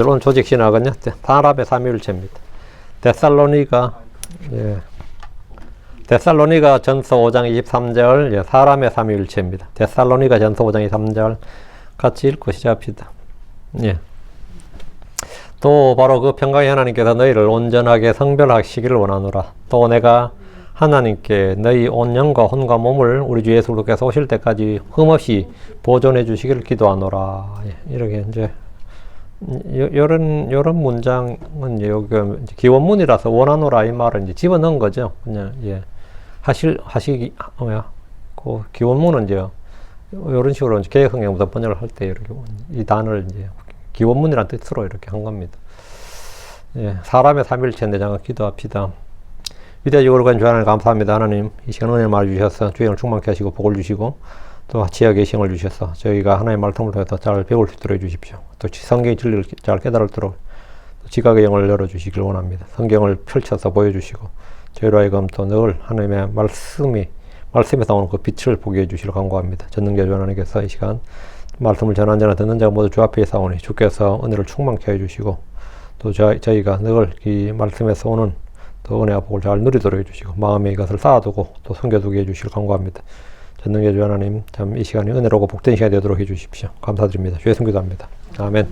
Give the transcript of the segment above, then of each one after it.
오늘 조직 신학은요, 사람의 삼위일체입니다. 데살로니가 전서 5장 23절, 사람의 삼위일체입니다. 데살로니가 전서 5장 23절 같이 읽고 시작합시다. 또 바로 그 평강의 하나님께서 너희를 온전하게 성별하시기를 원하노라. 또 내가 하나님께 너희 온 영과 혼과 몸을 우리 주 예수 그리스도께서 오실 때까지 흠없이 보존해 주시기를 기도하노라. 이렇게 이제 요런 문장은 여기 기원문이라서 원하노라 이 말을 이제 집어넣은 거죠. 그냥 하시기 그 기원문은 이제 이런 식으로 개혁성경부터 번역을 할 때 이렇게 이 단어를 이제 기원문이라는 뜻으로 이렇게 한 겁니다. 사람의 삼일체 내장을 기도합시다. 위대하시고 거룩한 주 하나님 감사합니다. 하나님 이 시간 은혜를 말해 주셔서 주의 영을 충만케 하시고 복을 주시고 또 지혜의 계시를 주셔서 저희가 하나님의 말씀을 통해서 잘 배울 수 있도록 해주십시오. 또 성경의 진리를 잘 깨달도록 지각의 영을 열어주시길 원합니다. 성경을 펼쳐서 보여주시고 저희로 하여금 또 늘 하나님의 말씀에서 나오는 그 빛을 보게 해주시길 간구합니다. 전능자 주 하나님께서 이 시간 말씀을 전하는 자나 듣는 자가 모두 주 앞에 있사오니 주께서 은혜를 충만케 해주시고 또 저희가 늘 이 말씀에서 오는 또 은혜와 복을 잘 누리도록 해주시고 마음에 이것을 쌓아두고 또 숨겨두게 해주시길 간구합니다. 전능의 주 하나님 참 이 시간이 은혜로고 복된 시간이 되도록 해주십시오. 감사드립니다. 주의 성기도합니다. 아멘.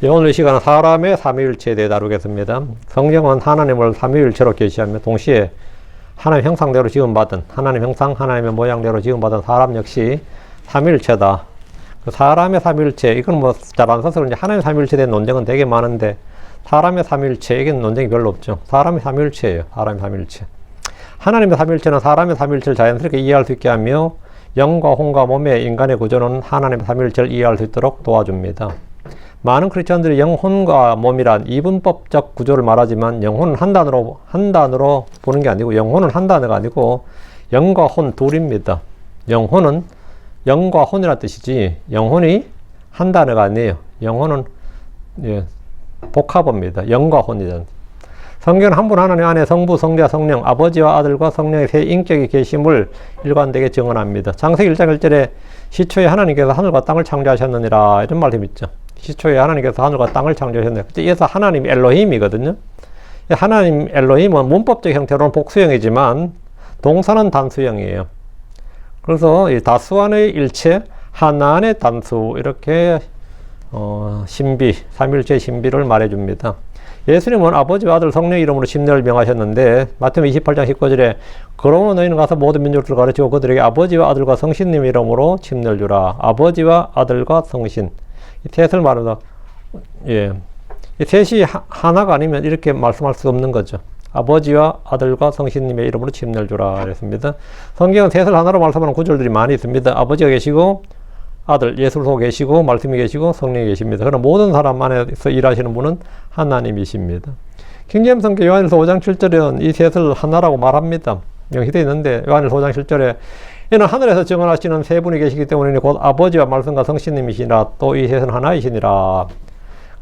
오늘 이 시간은 사람의 삼위일체에 대해 다루겠습니다. 성경은 하나님을 삼위일체로 계시하며 동시에 하나님 형상대로 지음받은 하나님 형상 하나님의 모양대로 지음받은 사람 역시 삼위일체다. 그 사람의 삼위일체 이건 뭐 잘 안 써서 그런지 하나님의 삼위일체에 대한 논쟁은 되게 많은데 사람의 삼위일체에게는 논쟁이 별로 없죠. 사람의 삼위일체예요. 사람의 삼위일체. 하나님의 삼위일체는 사람의 삼위일체를 자연스럽게 이해할 수 있게 하며 영과 혼과 몸의 인간의 구조는 하나님의 삼위일체를 이해할 수 있도록 도와줍니다. 많은 크리스천들이 영혼과 몸이란 이분법적 구조를 말하지만 영혼은 한 단어로 보는 게 아니고 영혼은 한 단어가 아니고 영과 혼 둘입니다. 영혼은 영과 혼이라는 뜻이지 영혼이 한 단어가 아니에요. 영혼은 복합어입니다. 영과 혼이란. 성경은 한 분 하나님 안에 성부, 성자, 성령, 아버지와 아들과 성령의 세 인격이 계심을 일관되게 증언합니다. 창세기 1장 1절에 시초에 하나님께서 하늘과 땅을 창조하셨느니라 이런 말씀이 있죠. 시초에 하나님께서 하늘과 땅을 창조하셨느니라. 그래서 하나님 엘로힘이거든요. 하나님 엘로힘은 문법적 형태로는 복수형이지만 동사는 단수형이에요. 그래서 이 다수안의 일체, 하나안의 단수 이렇게 신비, 삼일체 신비를 말해줍니다. 예수님은 아버지와 아들 성령의 이름으로 침례를 명하셨는데 마태복음 28장 19절에 그러므로 너희는 가서 모든 민족들을 가르치고 그들에게 아버지와 아들과 성신님 이름으로 침례를 주라. 아버지와 아들과 성신 이 셋을 말해서 이 셋이 하나가 아니면 이렇게 말씀할 수 없는 거죠. 아버지와 아들과 성신님의 이름으로 침례를 주라 그랬습니다. 성경은 셋을 하나로 말씀하는 구절들이 많이 있습니다. 아버지가 계시고 아들 예수 그리스도 계시고 말씀이 계시고 성령이 계십니다. 그러나 모든 사람 안에서 일하시는 분은 하나님이십니다. 킹제임스 성경 요한일서 5장 7절에는 이 셋을 하나라고 말합니다. 명시되어 있는데 요한일서 5장 7절에 이는 하늘에서 증언하시는 세 분이 계시기 때문에 곧 아버지와 말씀과 성신님이시니라 또 이 셋은 하나이시니라.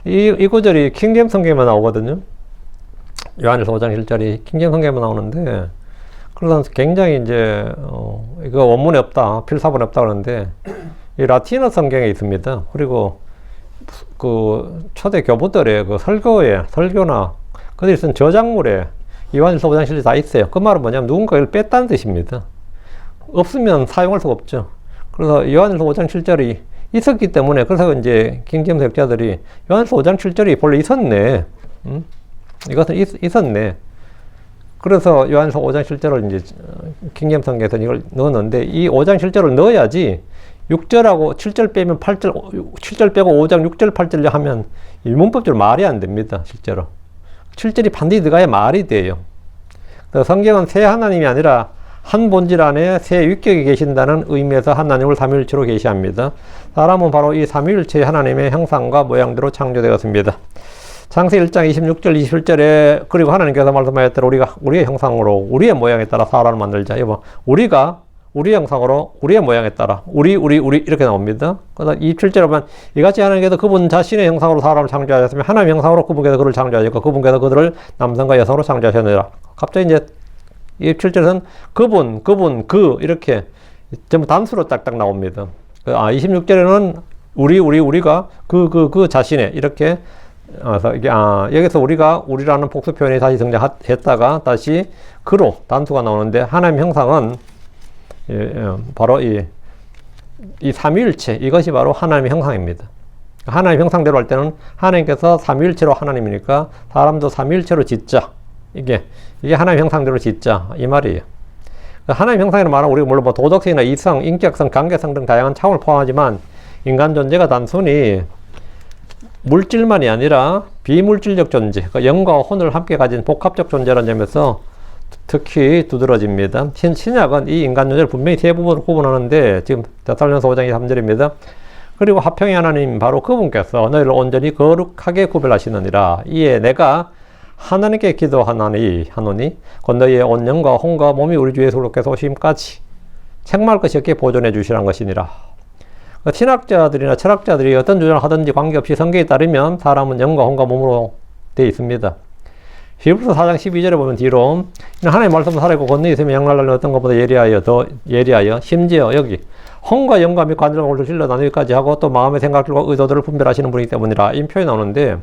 이 구절이 킹제임스 성경에만 나오거든요. 요한일서 5장 1절이 킹제임스 성경에만 나오는데 그래서 굉장히 이제 이거 원문에 없다, 필사본에 없다 그러는데 이 라틴어 성경에 있습니다. 그리고 그 초대 교부들의 그 설교나 그들이 쓴 저작물에 요한일서 5장 7절이 다 있어요. 그 말은 뭐냐면 누군가 이걸 뺐다는 뜻입니다. 없으면 사용할 수가 없죠. 그래서 요한일서 5장 7절이 있었기 때문에 그래서 이제 킹제임스 학자들이 요한일서 5장 7절이 본래 있었네. 이것은 있었네. 그래서 요한일서 5장 7절을 이제 킹제임스 성경에서 이걸 넣었는데 이 5장 7절을 넣어야지 6절하고 7절 빼면 8절, 7절 빼고 5장 6절 8절 하면 문법적으로 말이 안 됩니다. 실제로 7절이 반드시 들어가야 말이 돼요. 성경은 세 하나님이 아니라 한 본질 안에 세 위격이 계신다는 의미에서 하나님을 삼위일체로 계시합니다. 사람은 바로 이 삼위일체의 하나님의 형상과 모양대로 창조되었습니다. 창세기 1장 26절 27절에 그리고 하나님께서 말씀하였더라 우리가 우리의 형상으로 우리의 모양에 따라 사람을 만들자. 여보, 우리가 우리 형상으로 우리의 모양에 따라 우리 이렇게 나옵니다. 그래서 27절에 보면 이같이 하나님께서 그분 자신의 형상으로 사람을 창조하셨으며 하나님의 형상으로 그분께서 그를 창조하셨고 그분께서 그들을 남성과 여성으로 창조하셨느니라. 갑자기 이제 27절에서는 그분 그 이렇게 전부 단수로 딱딱 나옵니다. 26절에는 우리가 그 자신의 이렇게 그래서 이게, 여기서 우리라는 복수 표현이 다시 등장했다가 다시 그로 단수가 나오는데, 하나님 형상은, 바로 이 삼위일체, 이것이 바로 하나님의 형상입니다. 하나님 형상대로 할 때는 하나님께서 삼위일체로 하나님이니까 사람도 삼위일체로 짓자. 이게 하나님 형상대로 짓자. 이 말이에요. 하나님 형상이라는 말은 우리가 물론 뭐 도덕성이나 이성, 인격성, 관계성 등 다양한 차원을 포함하지만 인간 존재가 단순히 물질만이 아니라 비물질적 존재, 그러니까 영과 혼을 함께 가진 복합적 존재라는 점에서 특히 두드러집니다. 신약은 이 인간 존재를 분명히 세 부분으로 구분하는데, 지금 데살로니가서 5장 23절입니다. 그리고 화평의 하나님 바로 그분께서 너희를 온전히 거룩하게 구별하시느니라. 이에 내가 하나님께 기도하노니 곧 너희의 온 영과 혼과 몸이 우리 주 예수 그리스도께서 오심까지 책망할 것이 없게 보존해 주시라는 것이니라. 신학자들이나 철학자들이 어떤 주장을 하든지 관계없이 성경에 따르면 사람은 영과 혼과 몸으로 되어 있습니다. 히브리서 4장 12절에 보면 뒤로 하나님의 말씀도 살아있고 권능이 있으면 양날라는 어떤 것보다 더 예리하여 심지어 여기 혼과 영과 및 관절과 골수를 찔러 나누기까지 하고 또 마음의 생각들과 의도들을 분별하시는 분이기 때문이라. 이 표현이 나오는데,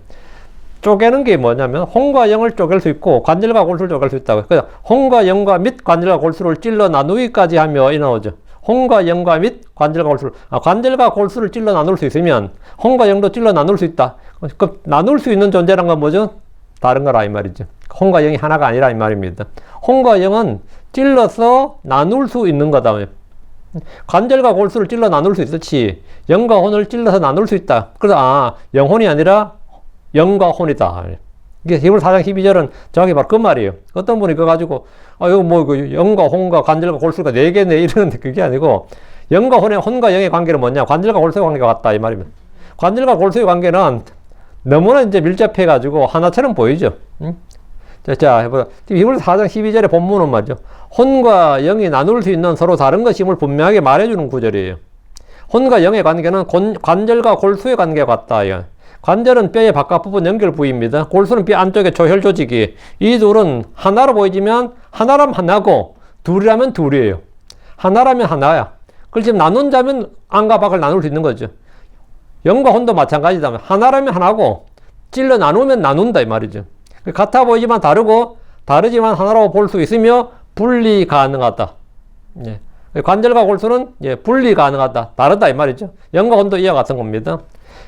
쪼개는 게 뭐냐면 혼과 영을 쪼갤 수 있고 관절과 골수를 쪼갤 수 있다고. 그러니까 혼과 영과 및 관절과 골수를 찔러 나누기까지 하며 이 나오죠. 혼과 영과 및 관절과 골수를, 관절과 골수를 찔러 나눌 수 있으면 혼과 영도 찔러 나눌 수 있다. 그 나눌 수 있는 존재란 건 뭐죠? 다른 거라 이 말이죠. 혼과 영이 하나가 아니라 이 말입니다. 혼과 영은 찔러서 나눌 수 있는 거다. 관절과 골수를 찔러 나눌 수 있었지 영과 혼을 찔러서 나눌 수 있다. 그래서 영혼이 아니라 영과 혼이다. 이게 히브리서 4장 12절은 정확히 바로 그 말이에요. 어떤 분이 그거 가지고 이거 뭐 영과 혼과 관절과 골수가 4개네 이러는데 그게 아니고, 영과 혼과 영의 관계는 뭐냐? 관절과 골수의 관계가 같다 이 말입니다. 관절과 골수의 관계는 너무나 이제 밀접해 가지고 하나처럼 보이죠. 자, 해보자. 지금 히브리서 4장 12절의 본문은 말이죠. 혼과 영이 나눌 수 있는 서로 다른 것임을 분명하게 말해주는 구절이에요. 혼과 영의 관계는 관절과 골수의 관계가 같다. 관절은 뼈의 바깥 부분 연결 부위입니다. 골수는 뼈 안쪽의 조혈 조직이. 이 둘은 하나로 보이지만 하나라면 하나고 둘이라면 둘이에요. 하나라면 하나야. 그걸 지금 나눈다면 안과 밖을 나눌 수 있는 거죠. 영과 혼도 마찬가지다. 하나라면 하나고 찔러 나누면 나눈다 이 말이죠. 같아 보이지만 다르지만 하나라고 볼 수 있으며 분리 가능하다. 관절과 골수는 분리 가능하다. 다르다 이 말이죠. 영과 혼도 이와 같은 겁니다.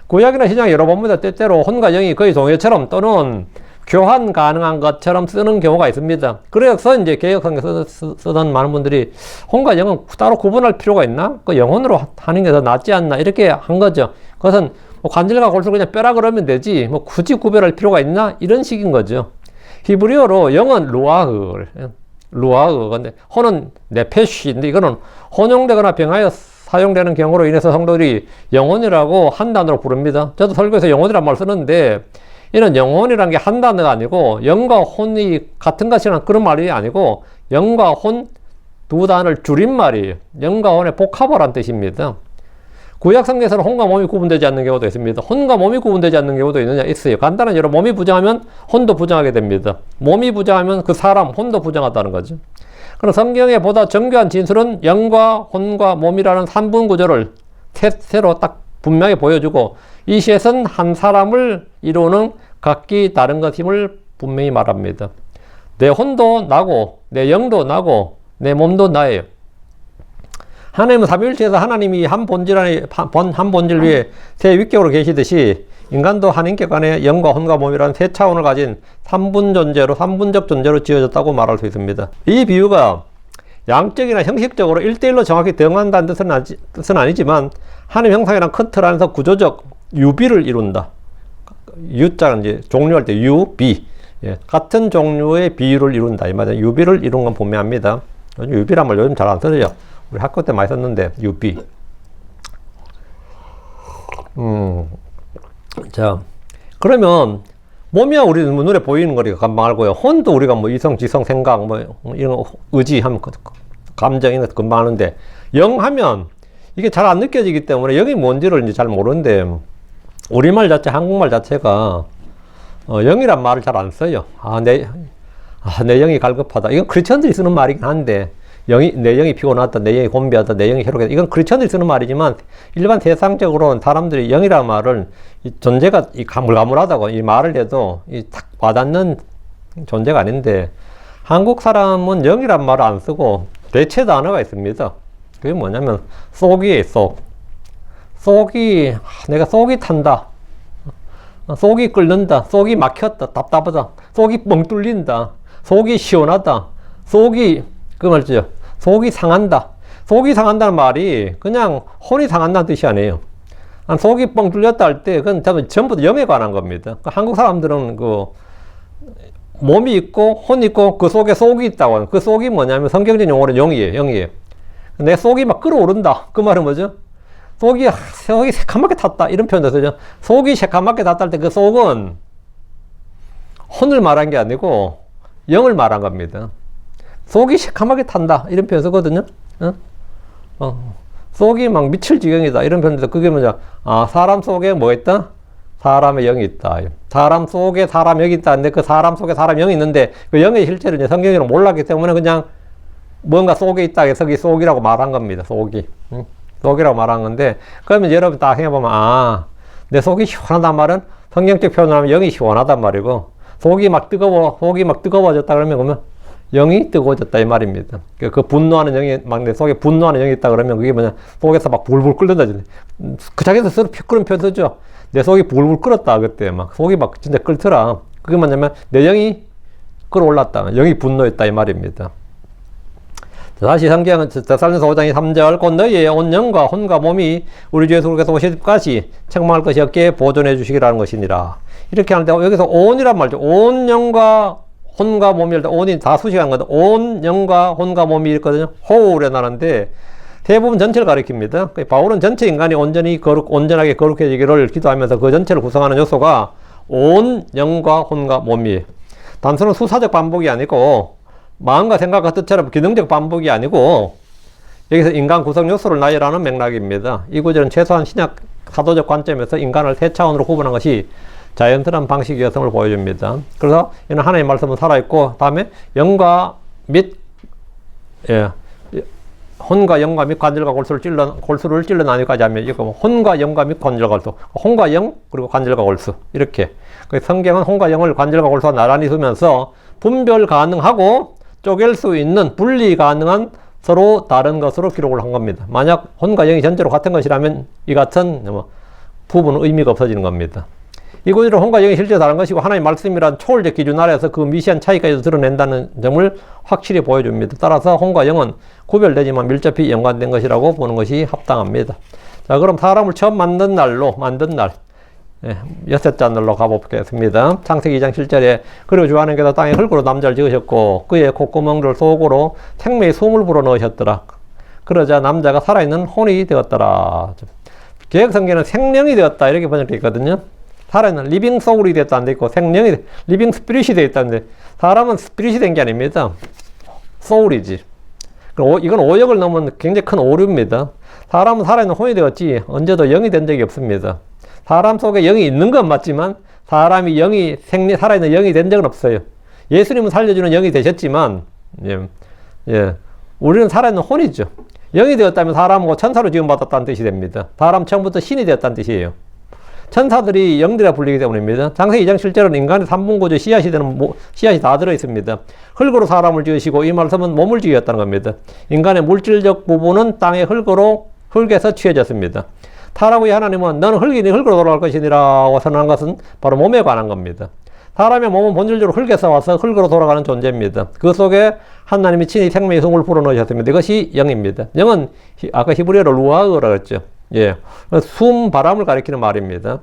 구약이나 신약 여러 봅니다. 때때로 혼과 영이 거의 동요처럼 또는 교환 가능한 것처럼 쓰는 경우가 있습니다. 그래서 이제 개혁성에 쓰던 많은 분들이 혼과 영은 따로 구분할 필요가 있나? 그 영혼으로 하는 게 더 낫지 않나? 이렇게 한 거죠. 그것은 관절과 골수를 그냥 뼈라 그러면 되지 뭐 굳이 구별할 필요가 있나? 이런 식인 거죠. 히브리어로 영은 루아흐. 근데 혼은 네페시인데 이거는 혼용되거나 병하여 사용되는 경우로 인해서 성도들이 영혼이라고 한 단어로 부릅니다. 저도 설교에서 영혼이란 말을 쓰는데, 이는 영혼이란 게 한 단어가 아니고 영과 혼이 같은 것이라는 그런 말이 아니고 영과 혼 두 단어를 줄인 말이에요. 영과 혼의 복합어란 뜻입니다. 구약 성경에서는 혼과 몸이 구분되지 않는 경우도 있습니다. 혼과 몸이 구분되지 않는 경우도 있어요. 간단한 예로 몸이 부정하면 혼도 부정하게 됩니다. 몸이 부정하면 그 사람 혼도 부정하다는 거죠. 그럼 성경의 보다 정교한 진술은 영과 혼과 몸이라는 3분 구조를 새로 딱 분명히 보여주고, 이 셋은 한 사람을 이루는 각기 다른 것임을 분명히 말합니다. 내 혼도 나고 내 영도 나고 내 몸도 나예요. 하나님은 삼위일체에서 하나님이 한 본질 위에 세 위격으로 계시듯이 인간도 한 인격 안에 영과 혼과 몸이라는 세 차원을 가진 3분적 존재로 지어졌다고 말할 수 있습니다. 이 비유가 양적이나 형식적으로 1대1로 정확히 대응한다는 뜻은 아니지만 하나님 형상이란 큰 틀 안에서 구조적 유비를 이룬다. U자는 이제 종류할 때 유비, 같은 종류의 비유를 이룬다 이 말이에요. 유비를 이룬 건 분명합니다. 유비란 말 요즘 잘 안 써요. 우리 학교 때 많이 썼는데 유비. 자, 그러면 몸이야 우리 눈에 보이는 거니까 금방 알고요. 혼도 우리가 뭐 이성, 지성, 생각, 뭐 이런 의지 하면 감정 이런 거 금방 아는데, 영 하면 이게 잘 안 느껴지기 때문에 영이 뭔지를 이제 잘 모르는데, 우리말 자체, 한국말 자체가 영이란 말을 잘 안 써요. 내 영이 갈급하다. 이건 크리스천들이 쓰는 말이긴 한데, 내 영이 피곤하다, 내 영이 곤비하다, 내 영이 해롭다. 이건 크리스천들이 쓰는 말이지만 일반 세상적으로는 사람들이 영이라는 말을 이 존재가 이 가물가물하다고 이 말을 해도 이 탁 와닿는 존재가 아닌데 한국 사람은 영이란 말을 안 쓰고 대체 단어가 있습니다. 그게 뭐냐면 속이에요, 속. 속이, 내가 속이 탄다. 속이 끓는다. 속이 막혔다. 답답하다. 속이 뻥 뚫린다. 속이 시원하다. 속이, 그 말이죠. 속이 상한다. 속이 상한다는 말이 그냥 혼이 상한다는 뜻이 아니에요. 속이 뻥 뚫렸다 할 때 그건 전부 다 영에 관한 겁니다. 한국 사람들은 그 몸이 있고 혼이 있고 그 속에 속이 있다고. 그 속이 뭐냐면 성경적 용어로 영이에요. 영이에요. 내 속이 막 끓어오른다. 그 말은 뭐죠? 속이 새카맣게 탔다. 이런 표현도 쓰죠. 속이 새카맣게 탔다 할 때 그 속은 혼을 말한 게 아니고 영을 말한 겁니다. 속이 새카맣게 탄다. 이런 표현 쓰거든요. 속이 막 미칠 지경이다. 이런 표현도 그게 뭐냐. 사람 속에 뭐 있다? 사람의 영이 있다. 사람 속에 사람 영이 있다는데 그 사람 속에 사람 영이 있는데 그 영의 실체를 이제 성경으로 몰랐기 때문에 그냥 뭔가 속에 있다 해서 그 속이라고 말한 겁니다. 속이. 속이라고 말한 건데 그러면 여러분 딱 생각해보면 내 속이 시원하단 말은 성경적 표현을 하면 영이 시원하단 말이고 속이 막 뜨거워졌다 그러면 영이 뜨거워졌다 이 말입니다. 그 분노하는 영이 막 내 속에 분노하는 영이 있다 그러면 그게 뭐냐 속에서 막 불불 끓는다. 그 자기에서 서로 그런 표현 쓰죠. 내 속이 불불 끓었다 그때 막 속이 막 진짜 끓더라. 그게 뭐냐면 내 영이 끓어올랐다. 영이 분노했다 이 말입니다. 다시 성경은 데살로니가서 5장 3절 곧 너희의 온 영과 혼과 몸이 우리 주 예수 그리스도께서 오실 때까지 책망할 것이 없게 보존해 주시기라는 것이니라. 이렇게 하는데 여기서 온이란 말이죠. 온 영과 혼과 몸이 온이 다 수식한 거든. 온 영과 혼과 몸이 있거든요. 호우래 나는데 대부분 전체를 가리킵니다. 바울은 전체 인간이 온전하게 거룩해지기를 기도하면서 그 전체를 구성하는 요소가 온 영과 혼과 몸이에요. 단순한 수사적 반복이 아니고 마음과 생각과 뜻처럼 기능적 반복이 아니고 여기서 인간 구성 요소를 나열하는 맥락입니다. 이 구절은 최소한 신약 사도적 관점에서 인간을 세 차원으로 구분한 것이 자연스러운 방식이었음을 보여줍니다. 그래서 이는 하나님의 말씀은 살아있고 다음에 영과 및 혼과 영과 및 관절과 골수를 찔러 나뉘기까지 하면 이거 혼과 영과 및 관절과 골수, 혼과 영 그리고 관절과 골수 이렇게. 성경은 혼과 영을 관절과 골수와 나란히 두면서 분별 가능하고 쪼갤 수 있는 분리 가능한 서로 다른 것으로 기록을 한 겁니다. 만약 혼과 영이 전체로 같은 것이라면 이 같은 부분은 의미가 없어지는 겁니다. 이 구절은 혼과 영이 실제 다른 것이고 하나님의 말씀이란 초월적 기준 아래에서 그 미시한 차이까지도 드러낸다는 점을 확실히 보여줍니다. 따라서 혼과 영은 구별되지만 밀접히 연관된 것이라고 보는 것이 합당합니다. 자, 그럼 사람을 처음 만든 날, 여섯째 날로 가보겠습니다. 창세기 2장 7절에 그리고 주 하나님께서 땅에 흙으로 남자를 지으셨고 그의 콧구멍들 속으로 생명의 숨을 불어넣으셨더라. 그러자 남자가 살아있는 혼이 되었더라. 개혁성경은 생명이 되었다 이렇게 번역되어 있거든요. 살아있는 리빙 소울이 됐다는 데 있고 생명이 리빙 스피릿이 되어 있다는데 사람은 스피릿이 된 게 아닙니다. 소울이지. 이건 오역을 넘은 굉장히 큰 오류입니다. 사람은 살아있는 혼이 되었지 언제도 영이 된 적이 없습니다. 사람 속에 영이 있는 건 맞지만 사람이 살아있는 영이 된 적은 없어요. 예수님은 살려주는 영이 되셨지만 우리는 살아있는 혼이죠. 영이 되었다면 사람하고 천사로 지음받았다는 뜻이 됩니다. 사람 처음부터 신이 되었다는 뜻이에요. 천사들이 영들이라 불리기 때문입니다. 창세기 2장 7절은 인간의 3분 구조 씨앗이 다 들어있습니다. 흙으로 사람을 지으시고 이 말씀은 몸을 지으셨다는 겁니다. 인간의 물질적 부분은 땅의 흙에서 취해졌습니다. 타락의 하나님은 너는 흙이니 흙으로 돌아갈 것이니라고 선언한 것은 바로 몸에 관한 겁니다. 사람의 몸은 본질적으로 흙에서 와서 흙으로 돌아가는 존재입니다. 그 속에 하나님이 친히 생명의 숨을 불어넣으셨습니다. 이것이 영입니다. 영은 아까 히브리어로 루아흐라고 했죠. 숨, 바람을 가리키는 말입니다.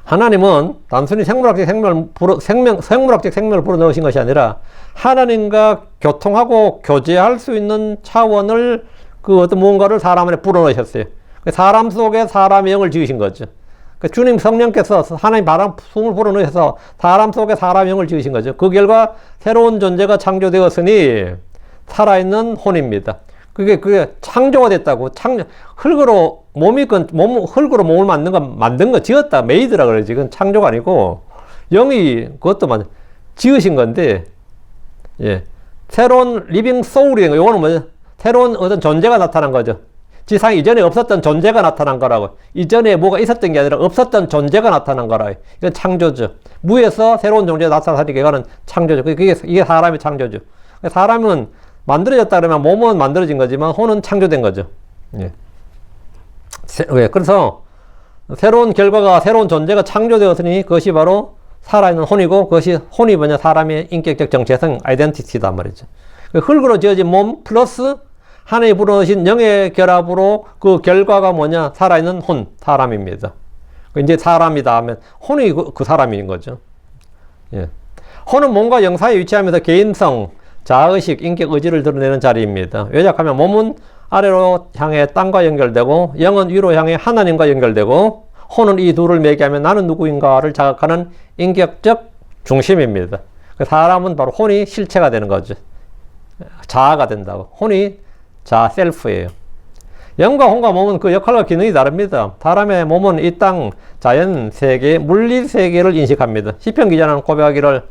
하나님은 단순히 생물학적 생명을 불어넣으신 것이 아니라 하나님과 교통하고 교제할 수 있는 차원을 어떤 무언가를 사람 안에 불어넣으셨어요. 사람 속에 사람의 영을 지으신 거죠. 주님 성령께서 하나님 바람, 숨을 불어넣으셔서 사람 속에 사람의 영을 지으신 거죠. 그 결과 새로운 존재가 창조되었으니 살아있는 혼입니다. 그게 창조가 됐다고. 흙으로 몸을 만든 거 지었다. 메이드라 그러지. 그건 창조가 아니고, 영이 그것도 지으신 건데, 새로운 리빙 소울이 이거는 뭐죠? 새로운 어떤 존재가 나타난 거죠. 지상 이전에 없었던 존재가 나타난 거라고. 이전에 뭐가 있었던 게 아니라 없었던 존재가 나타난 거라고. 이건 창조죠. 무에서 새로운 존재가 나타나니까 이거는 창조죠. 이게 사람의 창조죠. 사람은 만들어졌다 그러면 몸은 만들어진 거지만 혼은 창조된 거죠. 예. 그래서 새로운 결과가 새로운 존재가 창조되었으니 그것이 바로 살아있는 혼이고 그것이 혼이 뭐냐 사람의 인격적 정체성 아이덴티티다 말이죠. 흙으로 지어진 몸 플러스 하나님이 불어넣으신 영의 결합으로 그 결과가 뭐냐 살아있는 혼 사람입니다. 이제 사람이다 하면 혼이 그 사람인 거죠. 예. 혼은 몸과 영사에 위치하면서 개인성, 자아의식, 인격, 의지를 드러내는 자리입니다. 요약하면 몸은 아래로 향해 땅과 연결되고 영은 위로 향해 하나님과 연결되고 혼은 이 둘을 매개하면 나는 누구인가를 자각하는 인격적 중심입니다. 사람은 바로 혼이 실체가 되는 거죠. 자아가 된다고. 혼이 자아 셀프예요. 영과 혼과 몸은 그 역할과 기능이 다릅니다. 사람의 몸은 이 땅 자연 세계, 물리 세계를 인식합니다. 시편 기자는 고백하기를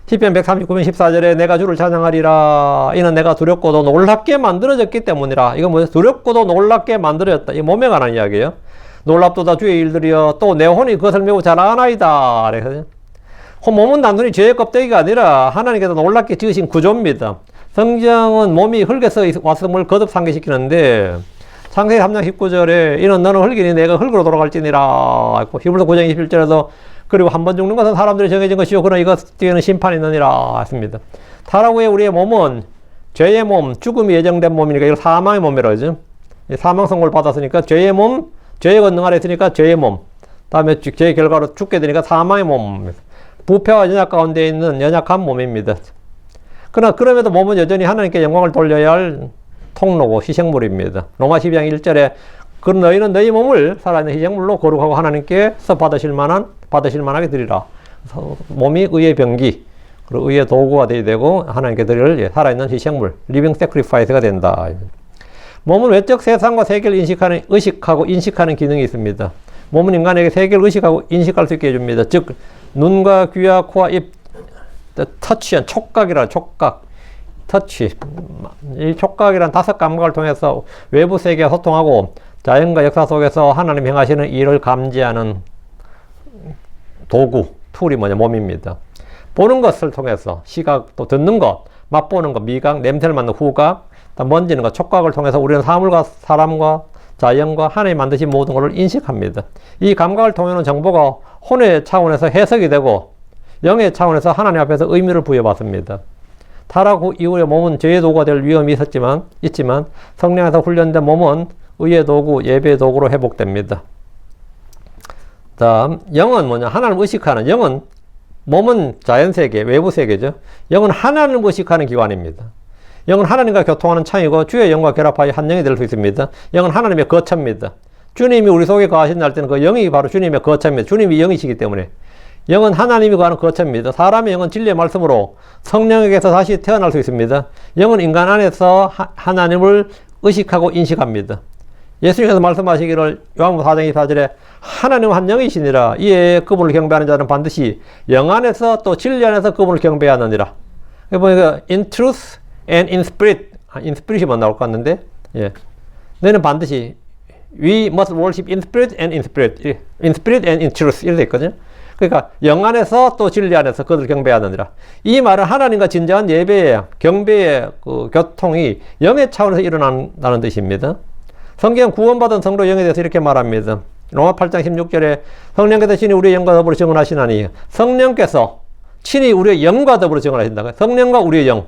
시편 139편 14절에 내가 주를 찬양하리라. 이는 내가 두렵고도 놀랍게 만들어졌기 때문이라. 이건 뭐죠? 두렵고도 놀랍게 만들어졌다. 이 몸에 관한 이야기예요. 놀랍도다 주의 일들이여 또 내 혼이 그것을 매우 잘 아나이다. 몸은 단순히 죄의 껍데기가 아니라 하나님께서 놀랍게 지으신 구조입니다. 성경은 몸이 흙에서 왔음을 거듭 상기시키는데 창세기 3장 19절에 이는 너는 흙이니 내가 흙으로 돌아갈지니라. 히브리서 9장 21절에도 그리고 한 번 죽는 것은 사람들이 정해진 것이요 그러나 이것 뒤에는 심판이 있느니라 했습니다. 타락 후에 우리의 몸은 죄의 몸, 죽음이 예정된 몸이니까 이걸 사망의 몸이라고 하죠. 사망 선고를 받았으니까 죄의 몸, 죄의 권능 아래 있으니까 죄의 몸, 다음에 죄의 결과로 죽게 되니까 사망의 몸, 부패와 연약 가운데 있는 연약한 몸입니다. 그러나 그럼에도 몸은 여전히 하나님께 영광을 돌려야 할 통로고 희생물입니다. 로마 12장 1절에 그 너희는 너희 몸을 살아있는 희생물로 거룩하고 하나님께서 받으실 만하게 드리라. 몸이 의의 병기, 그리고 의의 도구가 되고 하나님께 드릴 살아있는 희생물, 리빙 세크리파이스가 된다. 몸은 외적 세상과 세계를 의식하고 인식하는 기능이 있습니다. 몸은 인간에게 세계를 의식하고 인식할 수 있게 해줍니다. 즉 눈과 귀와 코와 입, 터치한 촉각이라 촉각, 터치, 이 촉각이란 5 감각을 통해서 외부 세계와 소통하고 자연과 역사 속에서 하나님 행하시는 일을 감지하는 도구, 툴이 몸입니다. 보는 것을 통해서 시각, 또 듣는 것, 맛보는 것, 미각, 냄새를 맡는 후각, 만지는 것, 촉각을 통해서 우리는 사물과 사람과 자연과 하나님이 만드신 모든 것을 인식합니다. 이 감각을 통해서 정보가 혼의 차원에서 해석이 되고 영의 차원에서 하나님 앞에서 의미를 부여받습니다. 타락 후 이후에 몸은 죄의 도구가 될 위험이 있지만 성령에서 훈련된 몸은 의의 도구, 예배의 도구로 회복됩니다. 다음, 영은 뭐냐? 하나님을 의식하는, 영은, 몸은 자연세계, 외부세계죠. 영은 하나님을 의식하는 기관입니다. 영은 하나님과 교통하는 창이고 주의 영과 결합하여 한 영이 될 수 있습니다. 영은 하나님의 거처입니다. 주님이 우리 속에 거하신다 할 때는 그 영이 바로 주님의 거처입니다. 주님이 영이시기 때문에. 영은 하나님이 거하는 거처입니다. 사람의 영은 진리의 말씀으로 성령에게서 다시 태어날 수 있습니다. 영은 인간 안에서 하나님을 의식하고 인식합니다. 예수님께서 말씀하시기를 요한복음 4장 24절에 하나님은 한 영이시니라. 이에 그분을 경배하는 자는 반드시 영 안에서 또 진리 안에서 그분을 경배하느니라. 보니까 in truth and in spirit, in spirit이만 나올 것 같는데, 예. 너는 반드시 we must worship in spirit and in truth 이렇게 돼 있거든요. 그러니까 영 안에서 또 진리 안에서 그들을 경배하느니라. 이 말은 하나님과 진정한 예배의 경배의 그 교통이 영의 차원에서 일어난다는 뜻입니다. 성경 구원받은 성도 영에 대해서 이렇게 말합니다. 로마 8장 16절에 성령께서 친히 우리의 영과 더불어 증언하시나니, 성령께서 친히 우리의 영과 더불어 증언하신다. 성령과 우리의 영,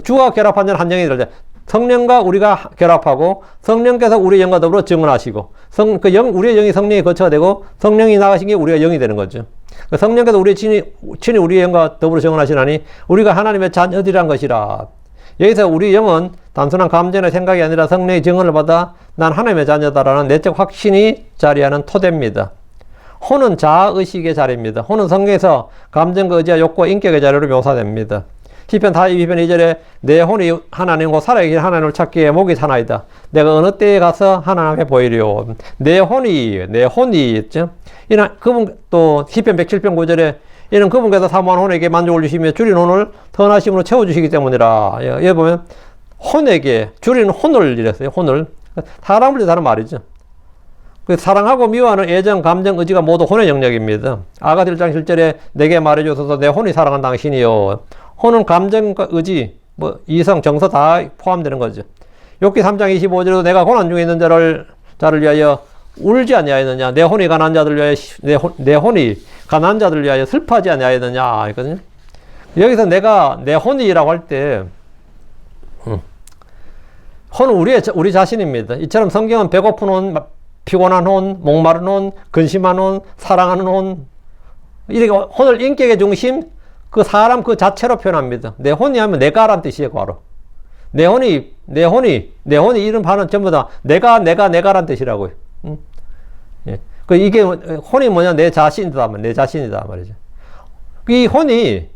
주가 결합한 자는 한 영이 될 때 성령과 우리가 결합하고 성령께서 우리의 영과 더불어 증언하시고 우리의 영이 성령의 거처가 되고 성령이 나가신 게 우리가 영이 되는 거죠. 성령께서 친히 우리의 영과 더불어 증언하시나니 우리가 하나님의 자녀들이란 것이라. 여기서 우리 영은 단순한 감정의 생각이 아니라 성령의 증언을 받아 난 하나님의 자녀다라는 내적 확신이 자리하는 토대입니다. 혼은 자아의식의 자리입니다. 혼은 성경에서 감정과 의지와 욕구와 인격의 자리로 묘사됩니다. 시편 42편 2절에 내 혼이 하나님과 살아계신 하나님을 찾기에 목이 사나이다. 내가 어느 때에 가서 하나님 앞에 보이리요. 내 혼이 있죠. 그분 또 시편 107편 9절에 이는 그분께서 사모한 혼에게 만족을 주시며 줄인 혼을 선하심으로 채워주시기 때문이라. 여기 보면 혼에게 줄인 혼을 이랬어요. 혼을. 사람을 뜻하는 말이죠. 그 사랑하고 미워하는 애정, 감정, 의지가 모두 혼의 영역입니다. 아가서 1장 7절에 내게 말해주소서 내 혼이 사랑한 당신이요. 혼은 감정과 의지, 뭐 이성, 정서 다 포함되는 거죠. 욥기 3장 25절에도 내가 고난 중에 있는 자를 위하여 울지 아니하였느냐. 내 혼이 가난한 자들 위하여 내 혼이 가난한 자들 위하여 슬퍼하지 아니하였느냐 했거든요. 여기서 내가 내 혼이라고 할 때 혼은 우리 자신입니다. 이처럼 성경은 배고픈 혼, 피곤한 혼, 목마른 혼, 근심한 혼, 사랑하는 혼, 이렇게 혼을 인격의 중심, 그 사람 그 자체로 표현합니다. 내 혼이 하면 내가란 뜻이에요, 바로. 내 혼이 이런 반은 전부 다 내가란 뜻이라고요. 예. 그 이게 혼이 뭐냐? 내 자신이다 말이죠. 이 혼이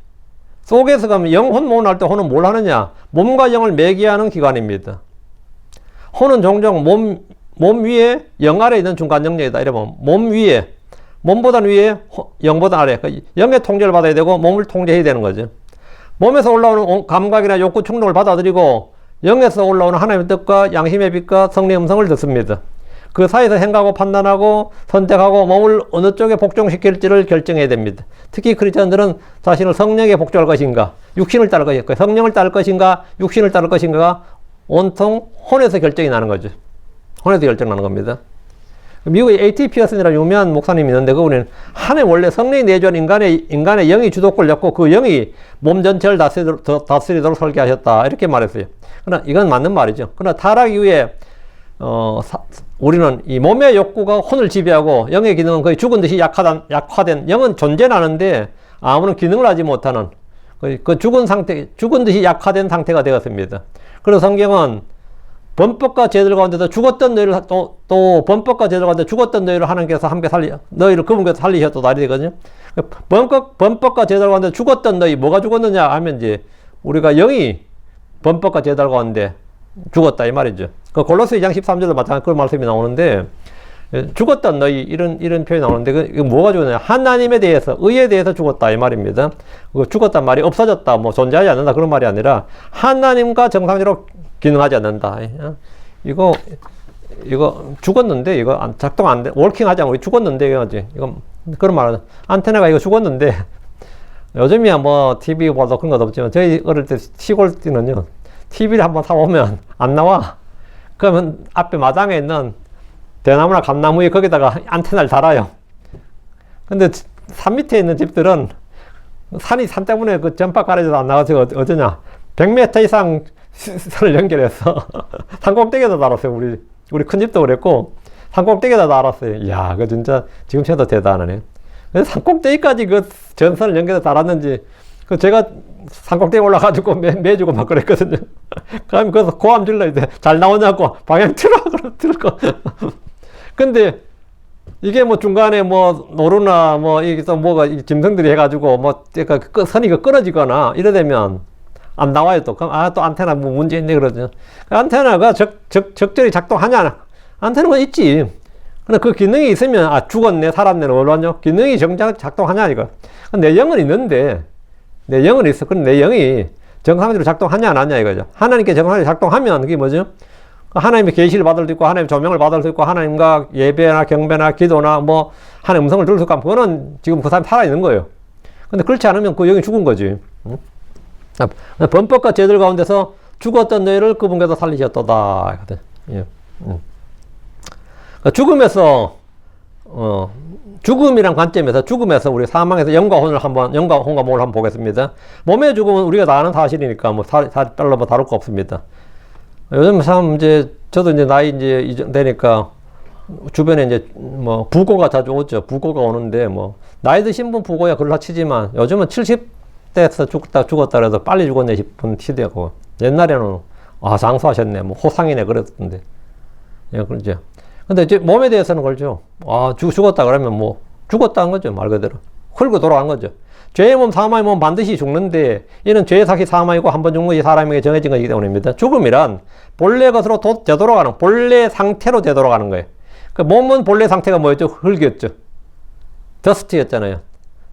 속에서 가면 영혼 모험할 때 혼은 뭘 하느냐? 몸과 영을 매개하는 기관입니다. 혼은 종종 몸 위에 영 아래에 있는 중간 영역이다. 이러면 몸 위에, 몸보다 위에, 영보다 아래. 영의 통제를 받아야 되고 몸을 통제해야 되는 거죠. 몸에서 올라오는 감각이나 욕구 충동을 받아들이고 영에서 올라오는 하나님의 뜻과 양심의 빛과 성령의 음성을 듣습니다. 그 사이에서 행하고 판단하고 선택하고 몸을 어느 쪽에 복종시킬지를 결정해야 됩니다. 특히 크리스천들은 자신을 성령에 복종할 것인가, 육신을 따를 것인가, 성령을 따를 것인가, 육신을 따를 것인가가 온통 혼에서 결정이 나는 거죠. 혼에서 결정나는 겁니다. 미국의 A.T. 피어슨이라는 유명한 목사님이 있는데 그분은 하나님 원래 성령이 내주한 인간의 영이 주도권을 잡고 그 영이 몸 전체를 다스리도록 설계하셨다. 이렇게 말했어요. 그러나 이건 맞는 말이죠. 그러나 타락 이후에 우리는 이 몸의 욕구가 혼을 지배하고 영의 기능은 거의 죽은 듯이 약화된 영은 존재는 하는데 아무런 기능을 하지 못하는 그 죽은 듯이 약화된 상태가 되었습니다. 그래서 성경은 범법과 죄들 가운데서 죽었던 너희를 또 범법과 죄들 가운데 죽었던 너희를 하나님께서 함께 너희를 그분께서 살리셨다 말이 되거든요. 범법과 죄들 가운데 죽었던 너희 뭐가 죽었느냐 하면 이제 우리가 영이 범법과 죄들 가운데 죽었다 이 말이죠. 그 골로새 2장 13절도 마찬가지 그런 말씀이 나오는데 죽었던 너희 이런 표현이 나오는데 그 뭐가 죽었냐? 하나님에 대해서 의에 대해서 죽었다 이 말입니다. 그 죽었단 말이 없어졌다 뭐 존재하지 않는다 그런 말이 아니라 하나님과 정상적으로 기능하지 않는다. 이거 죽었는데 이거 작동 안 돼. 워킹하지 않고 죽었는데 이거 그런 말은 안테나가 이거 죽었는데 요즘이야 뭐 TV 봐도 그런 것 없지만 저희 어릴 때 시골 때는요 TV를 한번 사보면 안 나와. 그러면 앞에 마당에 있는 대나무나 감나무에 거기다가 안테나를 달아요. 근데 산 밑에 있는 집들은 산 때문에 그 전파 가려져서 안 나가서 어쩌냐 100m 이상 선을 연결해서 산꼭대기에다 달았어요. 우리 큰 집도 그랬고 산꼭대기에다 달았어요. 이야, 그 진짜 지금 쳐도 대단하네. 그래서 산꼭대기까지 그 전선을 연결해서 달았는지 그 제가 산꼭대기 올라가지고 매주고 막 그랬거든요. 그러면 거기서 고함 질러야 돼. 잘 나오냐고 방향 틀어 틀고. 근데 이게 뭐 중간에 뭐 노루나 뭐 이게 또 뭐가 짐승들이 해가지고 뭐 선이 끊어지거나 이러되면 안 나와요 또. 그럼 또 안테나 뭐 문제 있네 그러죠. 안테나가 적절히 작동하냐? 안테나가 있지. 근데 그 기능이 있으면 죽었네 살았네는 뭘로 하죠? 기능이 정작 작동하냐 이거. 내 영은 있는데 내 영은 있어. 근데 내 영이 정상적으로 작동하냐 안 하냐 이거죠. 하나님께 정상적으로 작동하면 그게 뭐죠? 하나님의 계시를 받을 수 있고 하나님의 조명을 받을 수 있고 하나님과 예배나 경배나 기도나 뭐 하나님의 음성을 들을 수 있고 그거는 지금 그 사람이 살아있는 거예요. 근데 그렇지 않으면 그 영이 죽은 거지. 응? 범법과 죄들 가운데서 죽었던 너희를 그분께서 살리셨도다. 예. 죽음에서 죽음이란 관점에서 죽음에서 우리 사망에서 영과 혼과 몸을 한번 보겠습니다. 몸의 죽음은 우리가 다 아는 사실이니까 뭐 별로 뭐 다룰 거 없습니다. 요즘 참 이제 저도 이제 나이 이제 되니까 주변에 이제 뭐 부고가 자주 오죠. 부고가 오는데 뭐 나이 드신 분 부고야 그걸로 치지만 요즘은 70대에서 죽었다 그래서 빨리 죽었네 싶은 시대고 옛날에는 장수하셨네 뭐 호상이네 그랬던데 예 그렇죠. 근데 이제 몸에 대해서는 그렇죠. 죽었다 그러면 뭐 죽었다는 거죠 말 그대로 흘고 돌아간 거죠. 죄의 몸 사망의 몸 반드시 죽는데 이는 죄의 삭이 사망이고 한 번 죽는 것이 사람에게 정해진 것이기 때문입니다. 죽음이란 본래 것으로 되돌아가는 본래 상태로 되돌아가는 거예요. 그 몸은 본래 상태가 뭐였죠? 흙이었죠. 더스트였잖아요.